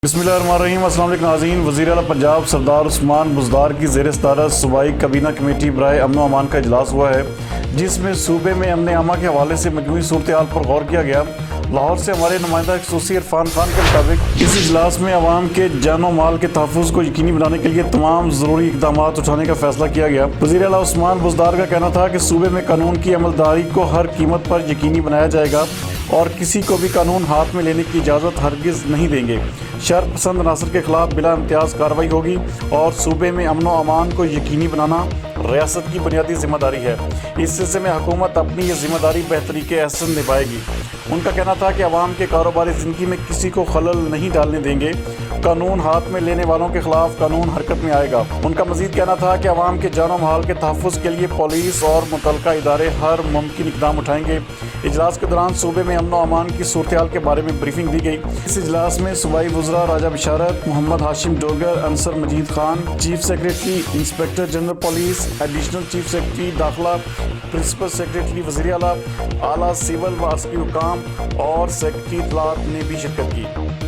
बिस्मिल्लाहिर्रहमानिर्रहीम। अस्सलाम वालेकुम नाज़रीन। वज़ीर आला पंजाब सरदार उस्मान बुज़दार की ज़ेर सदारत सूबाई काबीना कमेटी बराए अमन व अमान का इजलास हुआ है, जिसमें सूबे में अमन अमा के हवाले से मजमूई सूरत हाल पर गौर किया गया। लाहौर से हमारे नुमाइंदा खसूसी इरफान खान के मुताबिक इस इजलास में अवाम के जान व माल के तहफ़्फ़ुज़ को यकीनी बनाने के लिए तमाम ज़रूरी इक़दाम उठाने का फ़ैसला किया गया। वज़ीर आला उस्मान बुज़दार का कहना था कि सूबे में कानून की अमलदारी को हर कीमत पर यकीनी बनाया जाएगा और किसी को भी कानून हाथ में लेने की इजाज़त हरगिज़ नहीं देंगे। शर पसंद अनासर के खिलाफ बिला इम्तियाज़ कार्रवाई होगी और सूबे में अमन व अमान को यकीनी बनाना रियासत की बुनियादी जिम्मेदारी है। इस सिलसिले में हुकूमत अपनी ये जिम्मेदारी बेहतरीके एहसन निभाएगी। उनका कहना था कि अवाम के कारोबारी ज़िंदगी में किसी को खलल नहीं डालने देंगे। कानून हाथ में लेने वालों के खिलाफ कानून हरकत में आएगा। उनका मजीद कहना था कि अवाम के जान व माल के तहफ़्फ़ुज़ के लिए पुलिस और मुतल्लिका इदारे हर मुमकिन इक़दाम उठाएंगे। इजलास के दौरान सूबे में अमन व अमान की सूरत हाल के बारे में ब्रीफिंग दी गई। इस इजलास में सूबाई वज़रा Raja Bisharat, Mohammad Hashim Dogar, Ansar Majeed Khan, chief secretary inspector general police, additional chief secretary दाखिला, प्रिंसिपल सेक्रेटरी वज़ीर आला, आला सिविल व अस्करी हुकाम और सेक्रेटरी इत्तलात ने भी शिरकत की।